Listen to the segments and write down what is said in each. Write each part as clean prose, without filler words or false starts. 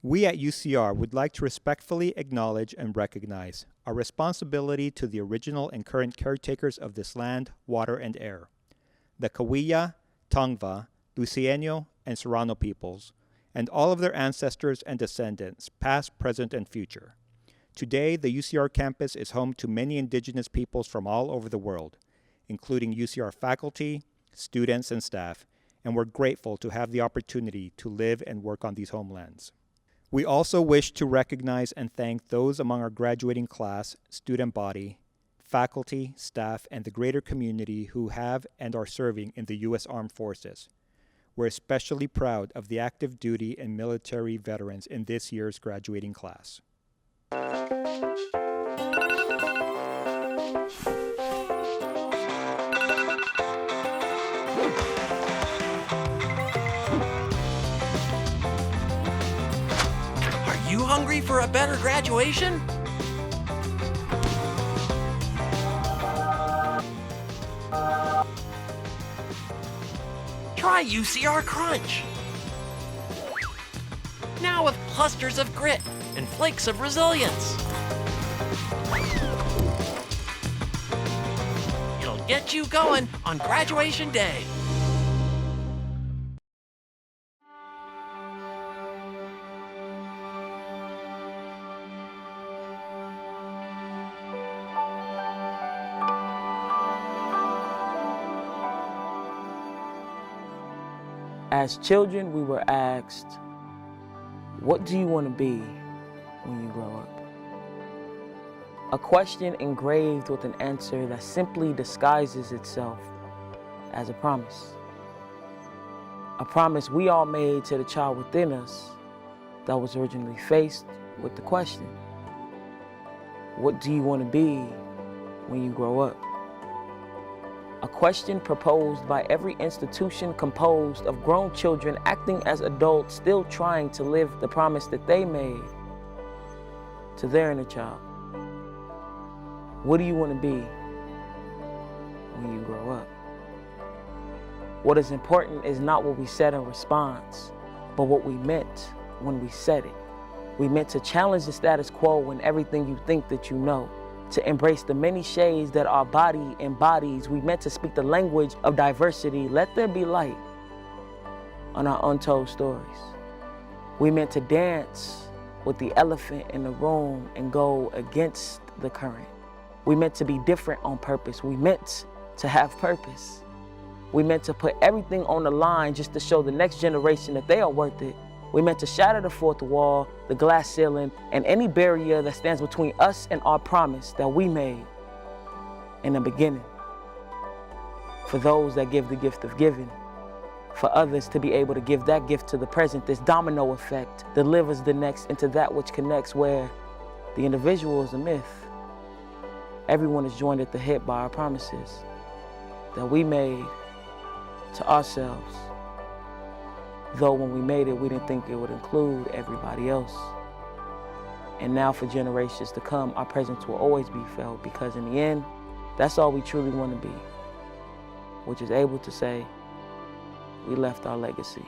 We at UCR would like to respectfully acknowledge and recognize our responsibility to the original and current caretakers of this land, water, and air, the Cahuilla, Tongva, Lucieno, and Serrano peoples, and all of their ancestors and descendants, past, present, and future. Today, the UCR campus is home to many indigenous peoples from all over the world, including UCR faculty, students, and staff, and we're grateful to have the opportunity to live and work on these homelands. We also wish to recognize and thank those among our graduating class, student body, faculty, staff, and the greater community who have and are serving in the U.S. Armed Forces. We're especially proud of the active duty and military veterans in this year's graduating class. You hungry for a better graduation? Try UCR Crunch. Now with clusters of grit and flakes of resilience. It'll get you going on graduation day. As children, we were asked, what do you want to be when you grow up? A question engraved with an answer that simply disguises itself as a promise. A promise we all made to the child within us that was originally faced with the question, what do you want to be when you grow up? A question proposed by every institution composed of grown children acting as adults, still trying to live the promise that they made to their inner child. What do you want to be when you grow up? What is important is not what we said in response, but what we meant when we said it. We meant to challenge the status quo and everything you think that you know, to embrace the many shades that our body embodies. We meant to speak the language of diversity. Let there be light on our untold stories. We meant to dance with the elephant in the room and go against the current. We meant to be different on purpose. We meant to have purpose. We meant to put everything on the line just to show the next generation that they are worth it. We meant to shatter the fourth wall, the glass ceiling, and any barrier that stands between us and our promise that we made in the beginning. For those that give the gift of giving, for others to be able to give that gift to the present, this domino effect delivers the next into that which connects, where the individual is a myth. Everyone is joined at the hip by our promises that we made to ourselves. Though when we made it, we didn't think it would include everybody else. And now for generations to come, our presence will always be felt, because in the end, that's all we truly want to be, which is able to say, we left our legacy.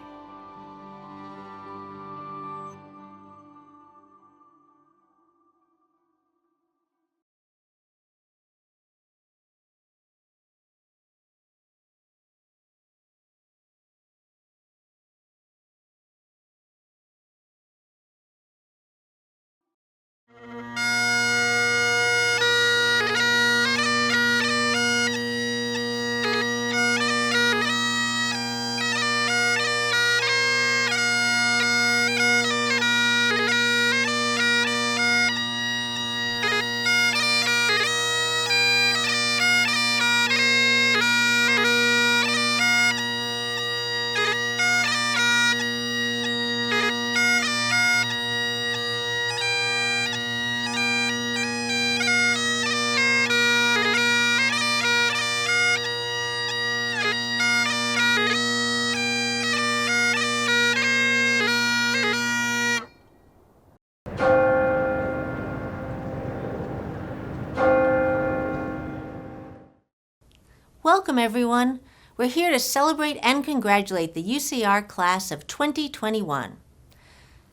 Welcome, everyone. We're here to celebrate and congratulate the UCR class of 2021.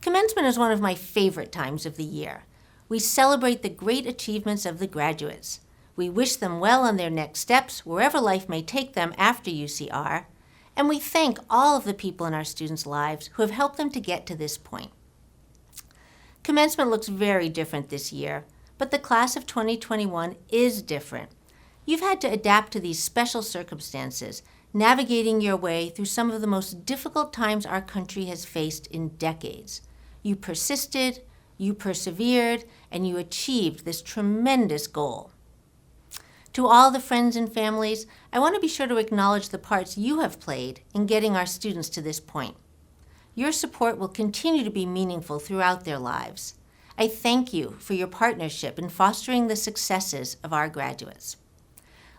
Commencement is one of my favorite times of the year. We celebrate the great achievements of the graduates. We wish them well on their next steps, wherever life may take them after UCR, and we thank all of the people in our students' lives who have helped them to get to this point. Commencement looks very different this year, but the class of 2021 is different. You've had to adapt to these special circumstances, navigating your way through some of the most difficult times our country has faced in decades. You persisted, you persevered, and you achieved this tremendous goal. To all the friends and families, I want to be sure to acknowledge the parts you have played in getting our students to this point. Your support will continue to be meaningful throughout their lives. I thank you for your partnership in fostering the successes of our graduates.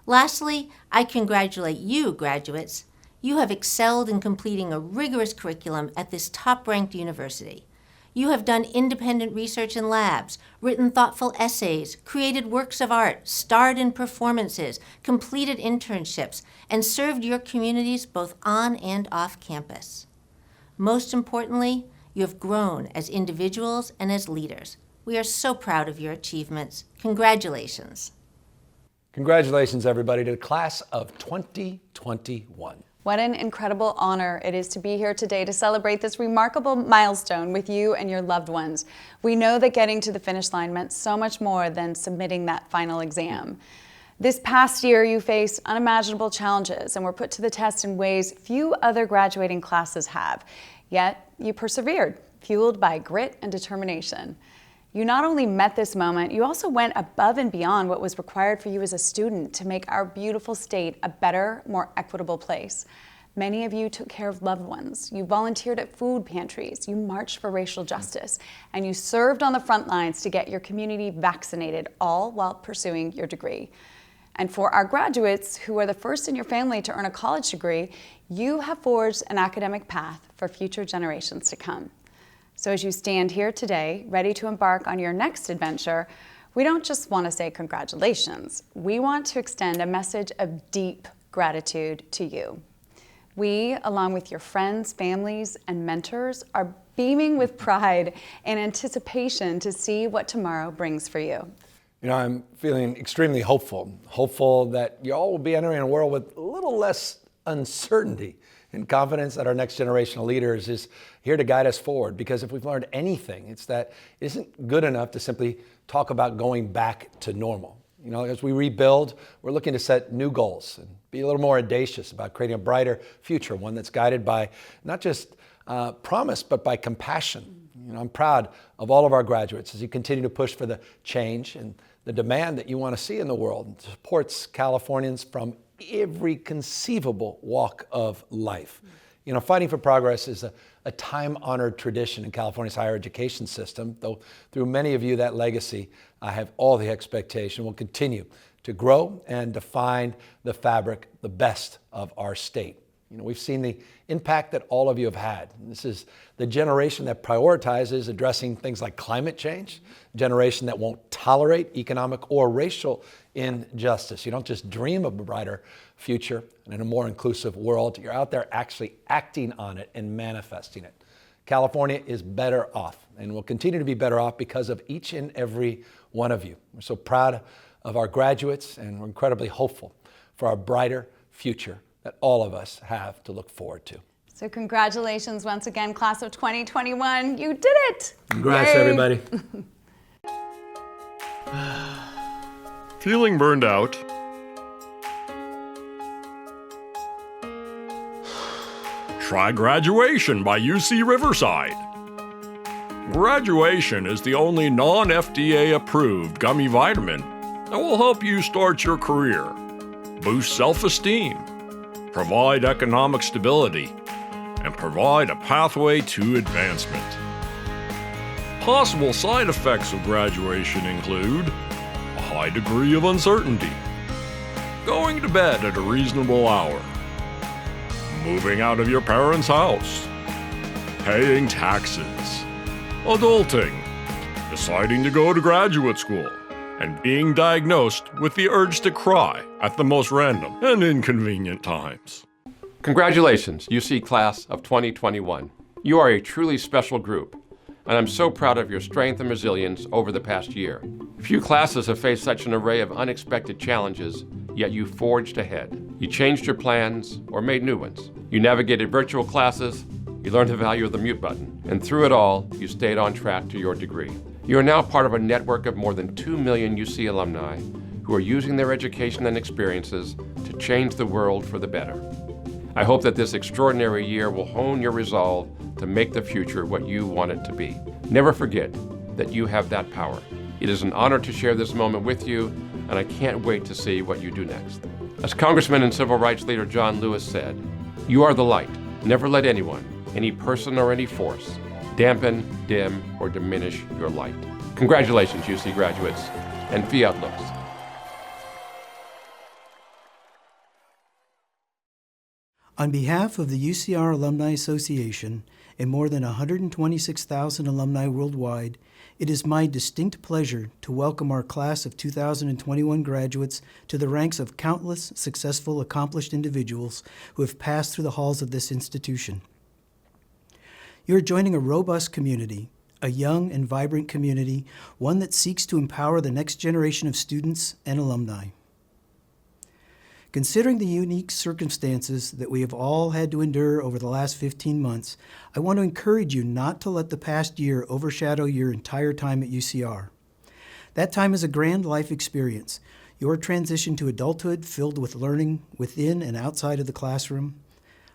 Lastly, I congratulate you, graduates. You have excelled in completing a rigorous curriculum at this top-ranked university. You have done independent research in labs, written thoughtful essays, created works of art, starred in performances, completed internships, and served your communities both on and off campus. Most importantly, you have grown as individuals and as leaders. We are so proud of your achievements. Congratulations. Congratulations, everybody, to the class of 2021. What an incredible honor it is to be here today to celebrate this remarkable milestone with you and your loved ones. We know that getting to the finish line meant so much more than submitting that final exam. This past year, you faced unimaginable challenges and were put to the test in ways few other graduating classes have. Yet, you persevered, fueled by grit and determination. You not only met this moment, you also went above and beyond what was required for you as a student to make our beautiful state a better, more equitable place. Many of you took care of loved ones. You volunteered at food pantries. You marched for racial justice. And you served on the front lines to get your community vaccinated, all while pursuing your degree. And for our graduates, who are the first in your family to earn a college degree, you have forged an academic path for future generations to come. So as you stand here today, ready to embark on your next adventure, we don't just want to say congratulations. We want to extend a message of deep gratitude to you. We, along with your friends, families, and mentors, are beaming with pride and anticipation to see what tomorrow brings for you. You know, I'm feeling extremely hopeful that you all will be entering a world with a little less uncertainty and confidence that our next generation of leaders is here to guide us forward. Because if we've learned anything, it's that it isn't good enough to simply talk about going back to normal. You know, as we rebuild, we're looking to set new goals and be a little more audacious about creating a brighter future, one that's guided by not just promise, but by compassion. You know, I'm proud of all of our graduates as you continue to push for the change and the demand that you want to see in the world, and supports Californians from every conceivable walk of life. You know, fighting for progress is a time-honored tradition in California's higher education system, though through many of you, that legacy, I have all the expectation will continue to grow and define the fabric, the best of our state. You know, we've seen the impact that all of you have had. This is the generation that prioritizes addressing things like climate change, generation that won't tolerate economic or racial injustice. You don't just dream of a brighter future and in a more inclusive world. You're out there actually acting on it and manifesting it. California is better off and will continue to be better off because of each and every one of you. We're so proud of our graduates, and we're incredibly hopeful for our brighter future that all of us have to look forward to. So congratulations once again, class of 2021. You did it! Congrats, Yay. everybody. Feeling burned out? Try Graduation by UC Riverside. Graduation is the only non-FDA approved gummy vitamin that will help you start your career, boost self-esteem, provide economic stability, and provide a pathway to advancement. Possible side effects of graduation include a high degree of uncertainty, going to bed at a reasonable hour, moving out of your parents' house, paying taxes, adulting, deciding to go to graduate school, and being diagnosed with the urge to cry at the most random and inconvenient times. Congratulations, UC Class of 2021. You are a truly special group. and I'm so proud of your strength and resilience over the past year. Few classes have faced such an array of unexpected challenges, yet you forged ahead. You changed your plans or made new ones. You navigated virtual classes, you learned the value of the mute button, and through it all, you stayed on track to your degree. You are now part of a network of more than 2 million UC alumni who are using their education and experiences to change the world for the better. I hope that this extraordinary year will hone your resolve to make the future what you want it to be. Never forget that you have that power. It is an honor to share this moment with you, and I can't wait to see what you do next. As Congressman and Civil Rights Leader John Lewis said, "You are the light. Never let anyone, any person or any force, dampen, dim, or diminish your light." Congratulations, UC graduates, and fiat lux. On behalf of the UCR Alumni Association and more than 126,000 alumni worldwide, it is my distinct pleasure to welcome our class of 2021 graduates to the ranks of countless successful, accomplished individuals who have passed through the halls of this institution. You're joining a robust community, a young and vibrant community, one that seeks to empower the next generation of students and alumni. Considering the unique circumstances that we have all had to endure over the last 15 months, I want to encourage you not to let the past year overshadow your entire time at UCR. That time is a grand life experience, your transition to adulthood filled with learning within and outside of the classroom,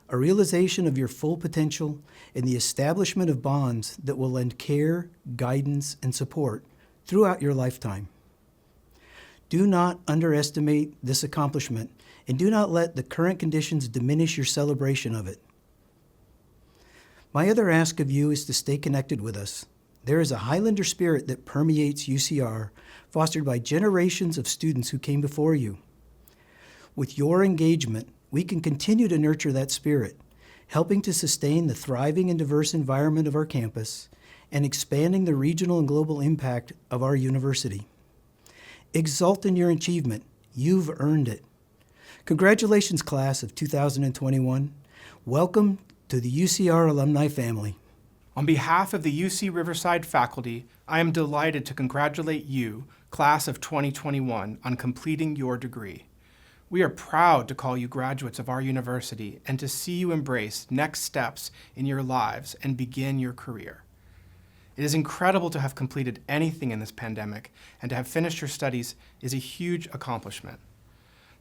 a realization of your full potential, and the establishment of bonds that will lend care, guidance, and support throughout your lifetime. Do not underestimate this accomplishment, and do not let the current conditions diminish your celebration of it. My other ask of you is to stay connected with us. There is a Highlander spirit that permeates UCR, fostered by generations of students who came before you. With your engagement, we can continue to nurture that spirit, helping to sustain the thriving and diverse environment of our campus and expanding the regional and global impact of our university. Exult in your achievement. You've earned it. Congratulations, class of 2021. Welcome to the UCR alumni family. On behalf of the UC Riverside faculty, I am delighted to congratulate you, class of 2021, on completing your degree. We are proud to call you graduates of our university and to see you embrace next steps in your lives and begin your career. It is incredible to have completed anything in this pandemic, and to have finished your studies is a huge accomplishment.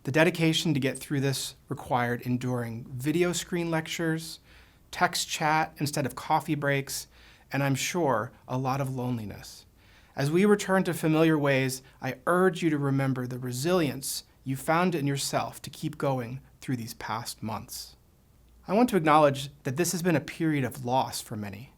The dedication to get through this required enduring video screen lectures, text chat instead of coffee breaks, and I'm sure a lot of loneliness. As we return to familiar ways, I urge you to remember the resilience you found in yourself to keep going through these past months. I want to acknowledge that this has been a period of loss for many.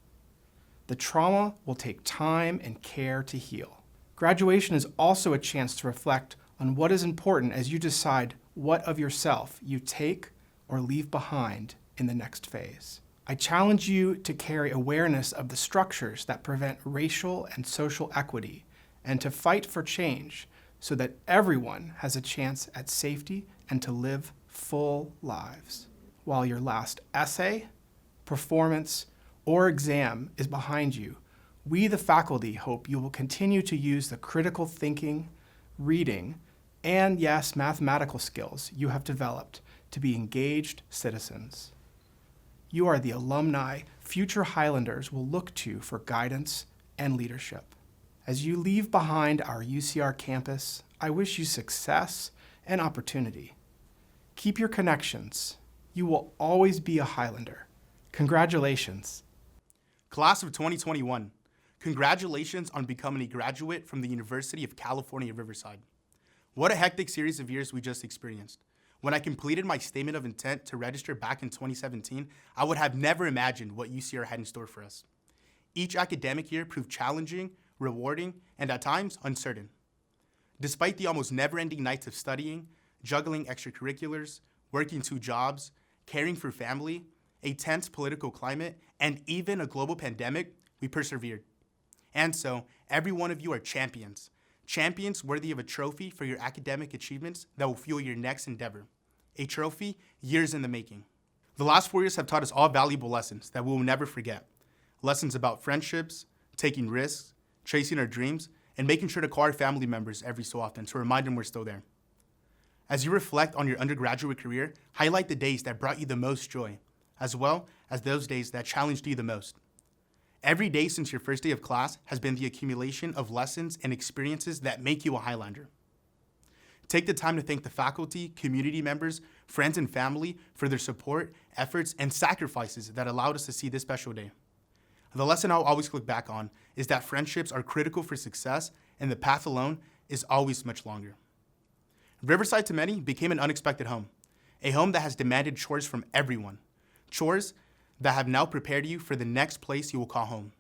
The trauma will take time and care to heal. Graduation is also a chance to reflect on what is important as you decide what of yourself you take or leave behind in the next phase. I challenge you to carry awareness of the structures that prevent racial and social equity, and to fight for change so that everyone has a chance at safety and to live full lives. While your last essay, performance, or exam is behind you, we, the faculty, hope you will continue to use the critical thinking, reading, and yes, mathematical skills you have developed to be engaged citizens. You are the alumni future Highlanders will look to for guidance and leadership. As you leave behind our UCR campus, I wish you success and opportunity. Keep your connections. You will always be a Highlander. Congratulations. Class of 2021, congratulations on becoming a graduate from the University of California, Riverside. What a hectic series of years we just experienced. When I completed my statement of intent to register back in 2017, I would have never imagined what UCR had in store for us. Each academic year proved challenging, rewarding, and at times uncertain. Despite the almost never-ending nights of studying, juggling extracurriculars, working 2 jobs, caring for family, a tense political climate, and even a global pandemic, we persevered. And so, every one of you are champions. Champions worthy of a trophy for your academic achievements that will fuel your next endeavor. A trophy years in the making. The last 4 years have taught us all valuable lessons that we will never forget. Lessons about friendships, taking risks, chasing our dreams, and making sure to call our family members every so often to remind them we're still there. As you reflect on your undergraduate career, highlight the days that brought you the most joy, as well as those days that challenged you the most. Every day since your first day of class has been the accumulation of lessons and experiences that make you a Highlander. Take the time to thank the faculty, community members, friends, and family for their support, efforts, and sacrifices that allowed us to see this special day. The lesson I'll always look back on is that friendships are critical for success, and the path alone is always much longer. Riverside to many became an unexpected home, a home that has demanded chores from everyone, chores that have now prepared you for the next place you will call home.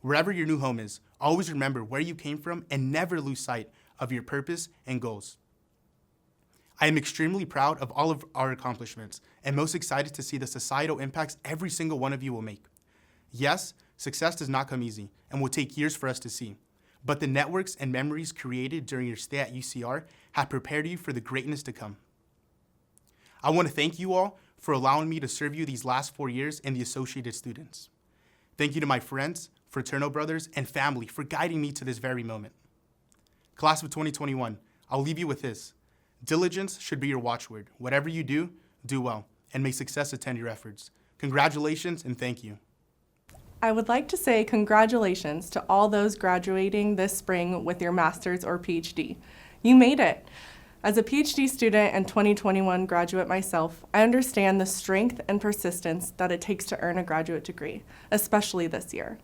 Wherever your new home is, always remember where you came from and never lose sight of your purpose and goals. I am extremely proud of all of our accomplishments and most excited to see the societal impacts every single one of you will make. Yes, success does not come easy and will take years for us to see, but the networks and memories created during your stay at UCR have prepared you for the greatness to come. I want to thank you all for allowing me to serve you these last 4 years and the associated students. Thank you to my friends, fraternal brothers, and family for guiding me to this very moment. Class of 2021, I'll leave you with this. Diligence should be your watchword. Whatever you do, do well, and may success attend your efforts. Congratulations and thank you. I would like to say congratulations to all those graduating this spring with your master's or PhD. You made it. As a PhD student and 2021 graduate myself, I understand the strength and persistence that it takes to earn a graduate degree, especially this year.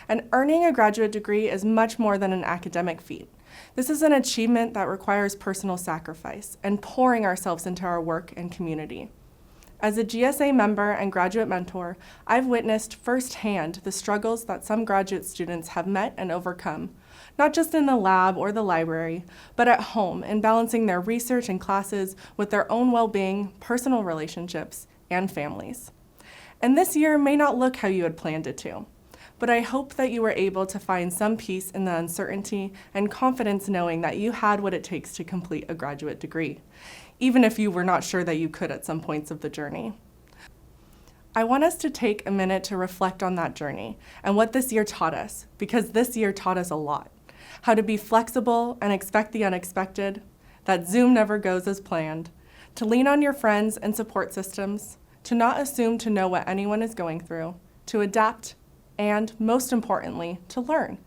And earning a graduate degree is much more than an academic feat. This is an achievement that requires personal sacrifice and pouring ourselves into our work and community. As a GSA member and graduate mentor, I've witnessed firsthand the struggles that some graduate students have met and overcome, not just in the lab or the library, but at home in balancing their research and classes with their own well-being, personal relationships, and families. And this year may not look how you had planned it to, but I hope that you were able to find some peace in the uncertainty and confidence knowing that you had what it takes to complete a graduate degree, even if you were not sure that you could at some points of the journey. I want us to take a minute to reflect on that journey and what this year taught us, because this year taught us a lot. How to be flexible and expect the unexpected, that Zoom never goes as planned, to lean on your friends and support systems, to not assume to know what anyone is going through, to adapt, and most importantly, to learn.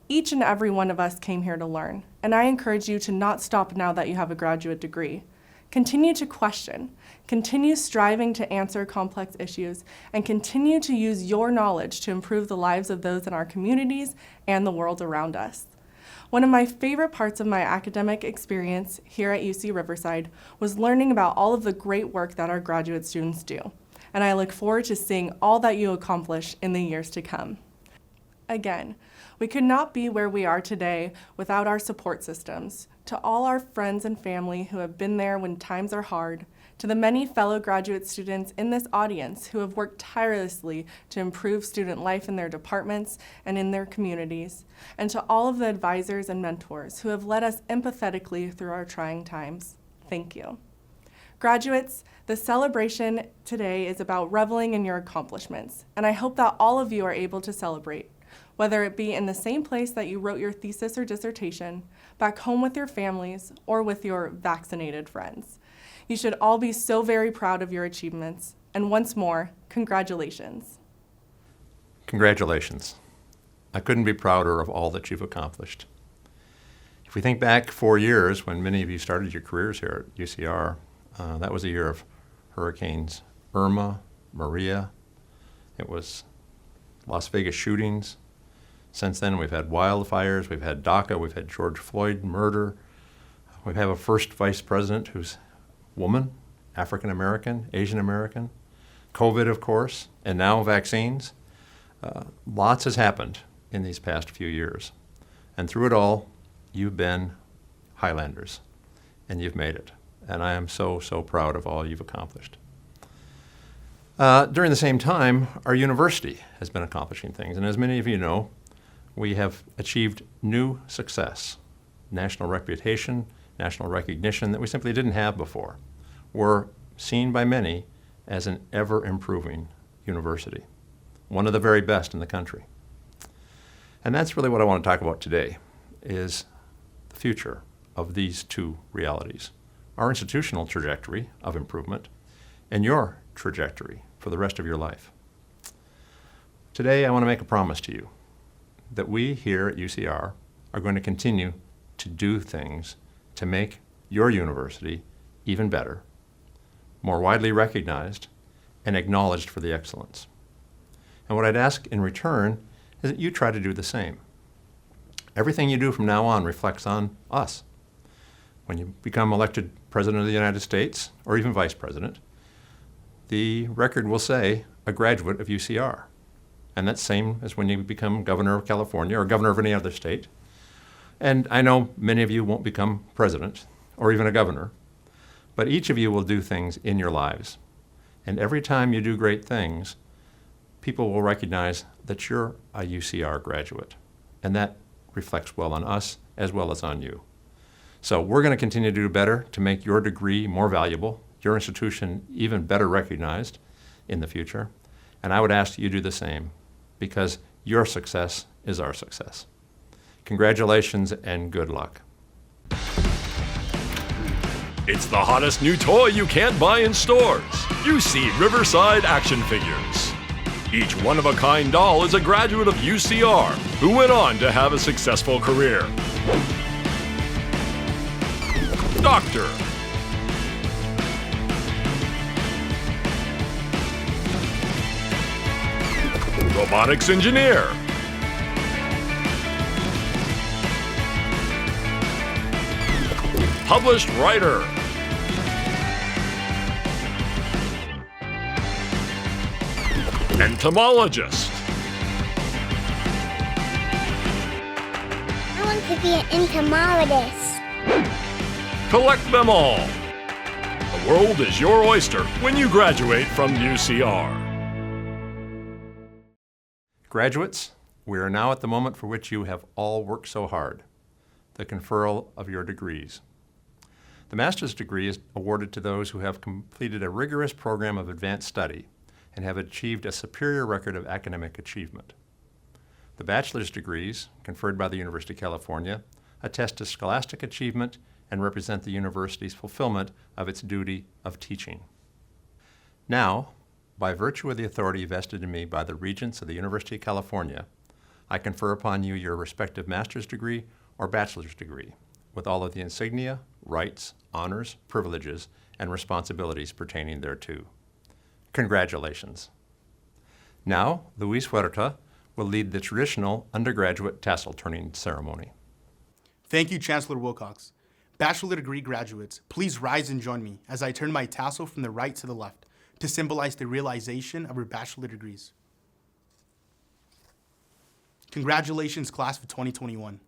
Each and every one of us came here to learn, and I encourage you to not stop now that you have a graduate degree. Continue to question, continue striving to answer complex issues, and continue to use your knowledge to improve the lives of those in our communities and the world around us. One of my favorite parts of my academic experience here at UC Riverside was learning about all of the great work that our graduate students do, and I look forward to seeing all that you accomplish in the years to come. Again, we could not be where we are today without our support systems. To all our friends and family who have been there when times are hard, to the many fellow graduate students in this audience who have worked tirelessly to improve student life in their departments and in their communities, and to all of the advisors and mentors who have led us empathetically through our trying times, thank you. Graduates, the celebration today is about reveling in your accomplishments, and I hope that all of you are able to celebrate, whether it be in the same place that you wrote your thesis or dissertation, back home with your families, or with your vaccinated friends. You should all be so very proud of your achievements, and once more, congratulations. Congratulations. I couldn't be prouder of all that you've accomplished. If we think back 4 years when many of you started your careers here at UCR, that was a year of hurricanes Irma, Maria. It was Las Vegas shootings. Since then, we've had wildfires, we've had DACA, we've had George Floyd murder. We have a first vice president who's woman, African American, Asian American, COVID, of course, and now vaccines. Lots has happened in these past few years. And through it all, you've been Highlanders, and you've made it. And I am so, so proud of all you've accomplished. During the same time, our university has been accomplishing things. And as many of you know, we have achieved new success, national reputation, national recognition that we simply didn't have before. We're seen by many as an ever-improving university, one of the very best in the country. And that's really what I want to talk about today, is the future of these two realities. Our institutional trajectory of improvement and your trajectory for the rest of your life. Today, I want to make a promise to you that we here at UCR are going to continue to do things to make your university even better, more widely recognized, and acknowledged for the excellence. And what I'd ask in return is that you try to do the same. Everything you do from now on reflects on us. When you become elected President of the United States, or even Vice President, the record will say a graduate of UCR. And that's same as when you become Governor of California or Governor of any other state. And I know many of you won't become President or even a Governor, but each of you will do things in your lives. And every time you do great things, people will recognize that you're a UCR graduate. And that reflects well on us as well as on you. So we're going to continue to do better to make your degree more valuable, your institution even better recognized in the future. And I would ask you to do the same, because your success is our success. Congratulations and good luck. It's the hottest new toy you can't buy in stores. UC Riverside action figures. Each one-of-a-kind doll is a graduate of UCR who went on to have a successful career. Doctor. Robotics engineer. Published writer. Entomologist. I want to be an entomologist. Collect them all. The world is your oyster when you graduate from UCR. Graduates, we are now at the moment for which you have all worked so hard, the conferral of your degrees. The master's degree is awarded to those who have completed a rigorous program of advanced study and have achieved a superior record of academic achievement. The bachelor's degrees, conferred by the University of California, attest to scholastic achievement and represent the university's fulfillment of its duty of teaching. Now, by virtue of the authority vested in me by the Regents of the University of California, I confer upon you your respective master's degree or bachelor's degree, with all of the insignia, rights, honors, privileges, and responsibilities pertaining thereto. Congratulations. Now, Luis Huerta will lead the traditional undergraduate tassel turning ceremony. Thank you, Chancellor Wilcox. Bachelor degree graduates, please rise and join me as I turn my tassel from the right to the left to symbolize the realization of your bachelor degrees. Congratulations, class of 2021.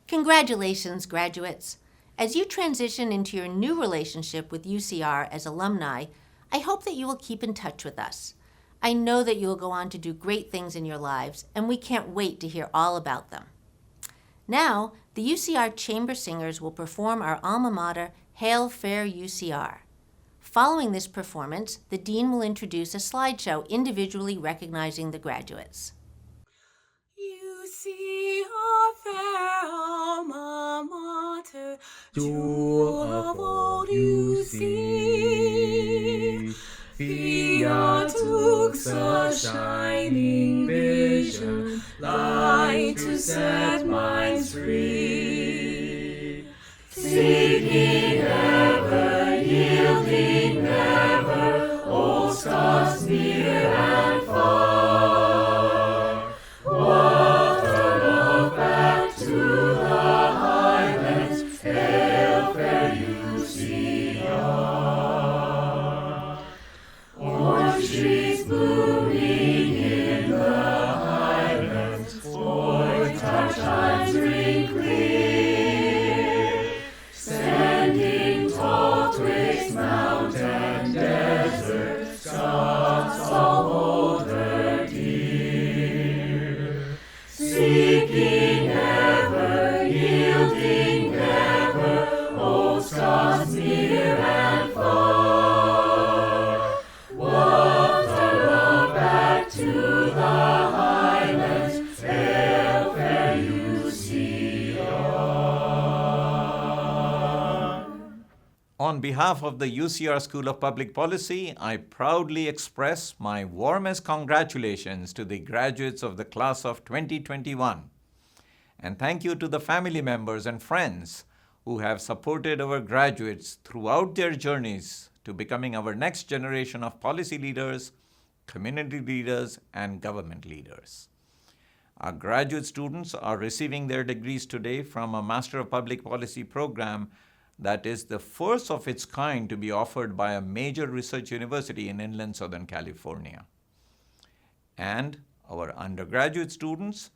Congratulations, graduates. As you transition into your new relationship with UCR as alumni, I hope that you will keep in touch with us. I know that you will go on to do great things in your lives, and we can't wait to hear all about them. Now, the UCR Chamber Singers will perform our alma mater, Hail Fair UCR. Following this performance, the Dean will introduce a slideshow individually recognizing the graduates. UCR fair alma mater, jewel of old UC. Fiat lux a shining vision, light to set minds free. Seeking ever, yielding never, all stars near and far. Water love back to the highlands, hail fair UCR. Orange trees blooming in the highlands, void touch times ring clear. On behalf of the UCR School of Public Policy, I proudly express my warmest congratulations to the graduates of the class of 2021. And thank you to the family members and friends who have supported our graduates throughout their journeys to becoming our next generation of policy leaders, community leaders, and government leaders. Our graduate students are receiving their degrees today from a Master of Public Policy program that is the first of its kind to be offered by a major research university in inland Southern California. And our undergraduate students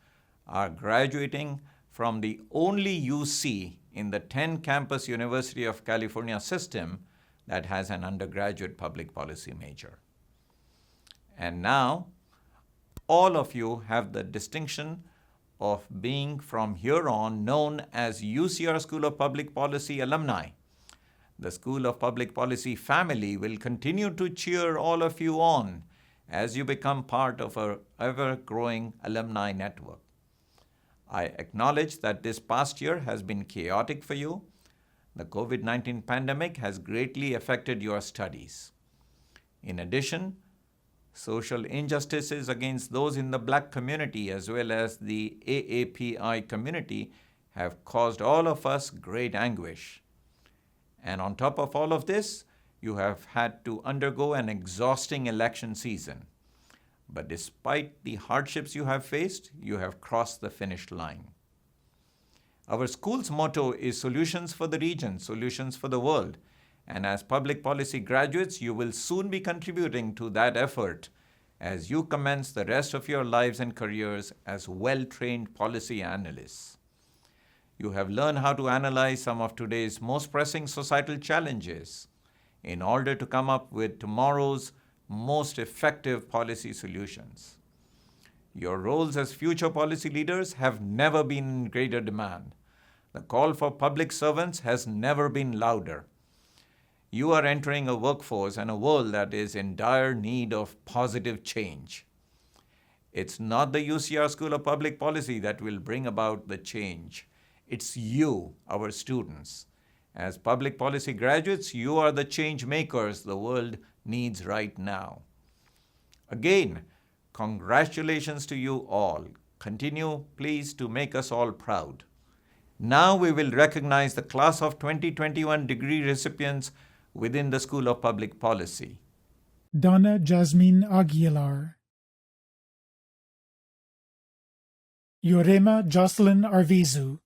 are graduating from the only UC in the 10-campus University of California system that has an undergraduate public policy major. And now, all of you have the distinction of being from here on known as UCR School of Public Policy alumni. The School of Public Policy family will continue to cheer all of you on as you become part of our ever-growing alumni network. I acknowledge that this past year has been chaotic for you. The COVID-19 pandemic has greatly affected your studies. In addition, social injustices against those in the Black community as well as the AAPI community have caused all of us great anguish. And on top of all of this, you have had to undergo an exhausting election season. But despite the hardships you have faced, you have crossed the finish line. Our school's motto is Solutions for the Region, Solutions for the World. And as public policy graduates, you will soon be contributing to that effort as you commence the rest of your lives and careers as well-trained policy analysts. You have learned how to analyze some of today's most pressing societal challenges in order to come up with tomorrow's most effective policy solutions. Your roles as future policy leaders have never been in greater demand. The call for public servants has never been louder. You are entering a workforce and a world that is in dire need of positive change. It's not the UCR School of Public Policy that will bring about the change. It's you, our students. As public policy graduates, you are the change makers the world needs right now. Again, congratulations to you all. Continue, please, to make us all proud. Now we will recognize the class of 2021 degree recipients within the School of Public Policy. Donna Jasmine Aguilar, Yorema Jocelyn Arvizu,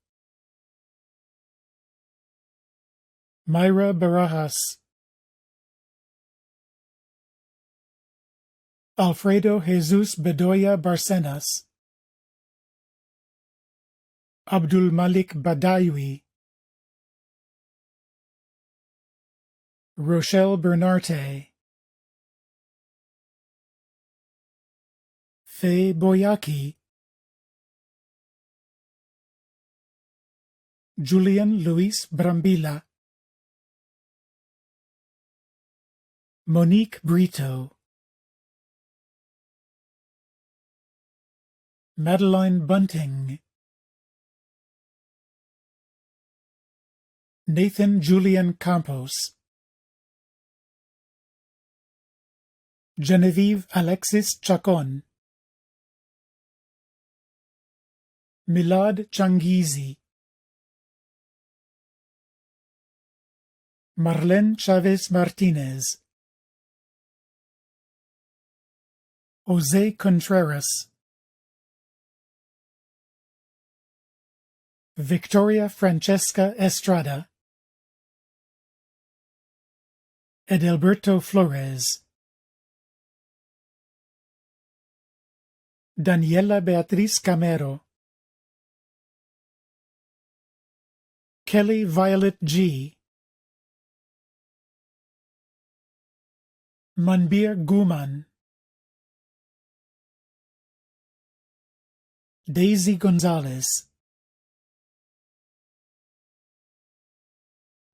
Myra Barajas, Alfredo Jesus Bedoya Barcenas, Abdul Malik Badawi, Rochelle Bernarte, Faye Boyaki, Julian Luis Brambila, Monique Brito, Madeline Bunting, Nathan Julian Campos, Genevieve Alexis Chacon, Milad Changizi, Marlene Chavez Martinez, Jose Contreras, Victoria Francesca Estrada, Edelberto Flores, Daniela Beatriz Camero, Kelly Violet G., Manbir Guman, Daisy Gonzalez,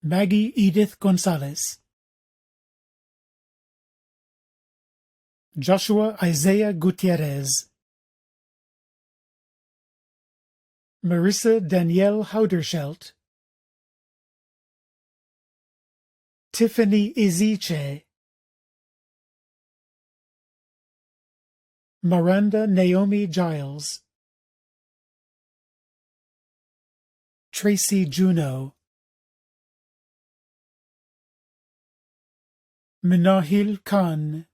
Maggie Edith Gonzalez, Joshua Isaiah Gutierrez, Marissa Danielle Hauderschelt, Tiffany Eziche, Miranda Naomi Giles, Tracy Juno, Minahil Khan,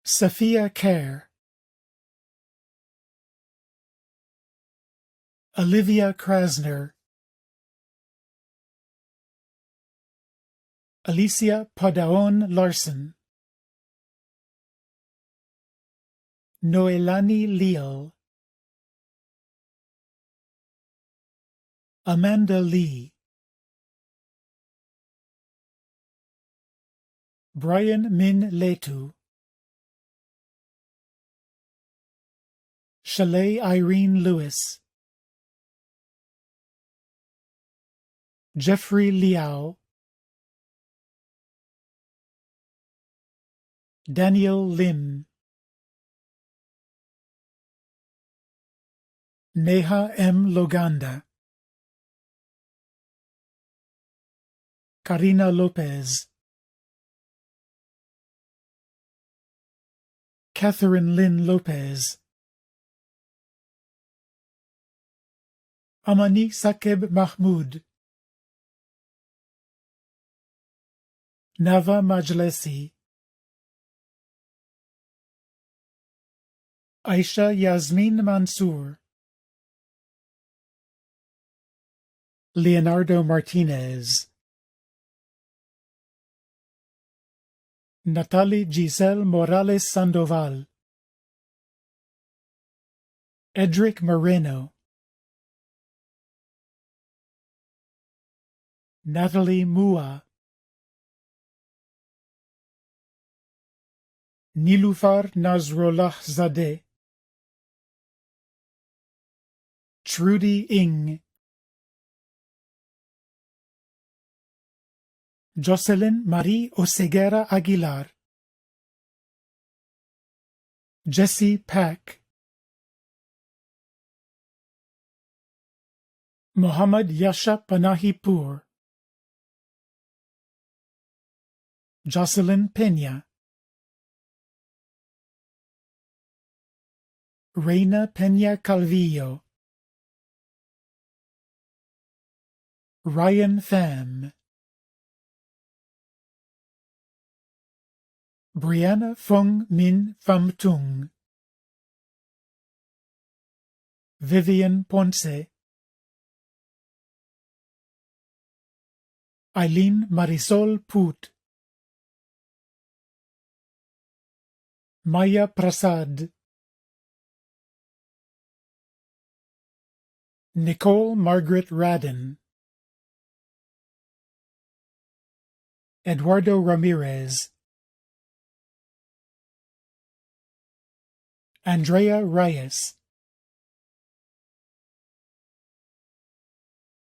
Safia Kerr, Olivia Krasner, Alicia Padaon Larson, Noelani Leal, Amanda Lee, Brian Min Letu, Shalay Irene Lewis, Jeffrey Liao, Daniel Lim, Neha M. Loganda, Karina Lopez, Catherine Lynn Lopez, Amani Sakib Mahmood, Nava Majlesi, Aisha Yasmin Mansour, Leonardo Martinez, Natalie Giselle Morales Sandoval, Edric Moreno, Natalie Mua, Nilufar Nazrullah Zadeh, Trudy Ing, Jocelyn Marie Oseguera Aguilar, Jessie Pack, Muhammad Yasha Panahipur, Jocelyn Pena, Reina Pena Calvillo, Ryan Pham, Brianna Fung Min Pham Tung, Vivian Ponce, Eileen Marisol Put, Maya Prasad, Nicole Margaret Radin, Eduardo Ramirez, Andrea Reyes,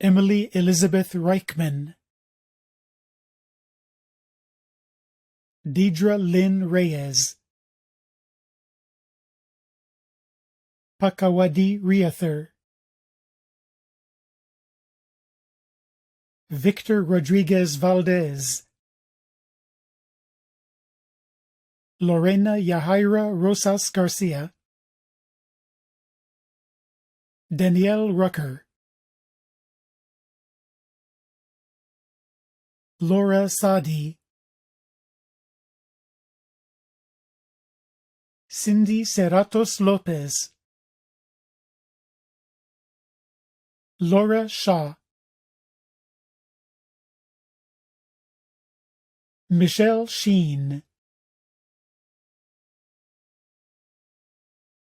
Emily Elizabeth Reichman, Deidre Lynn Reyes, Pakawadi Riather, Victor Rodriguez Valdez, Lorena Yahaira Rosas Garcia, Danielle Rucker, Laura Sadi, Cindy Serratos Lopez, Laura Shaw, Michelle Sheen,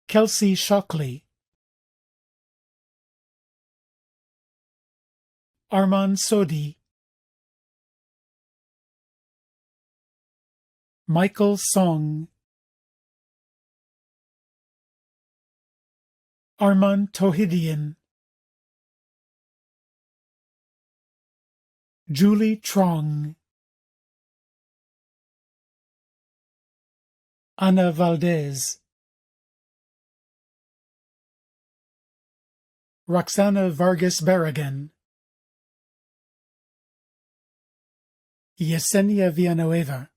Kelsey Shockley, Armand Sodi, Michael Song, Armand Tohidian, Julie Trong, Ana Valdez, Roxana Vargas Barragan, Yesenia Villanueva,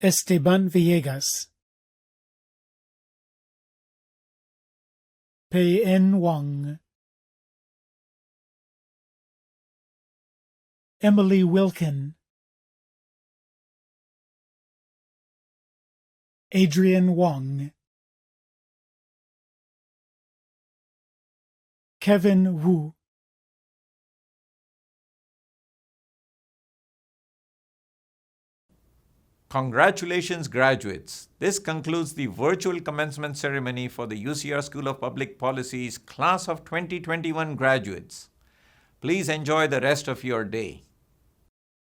Esteban Villegas, Pei En Wang, Emily Wilkin, Adrian Wang, Kevin Wu, Congratulations, graduates. This concludes the virtual commencement ceremony for the UCR School of Public Policy's Class of 2021 graduates. Please enjoy the rest of your day.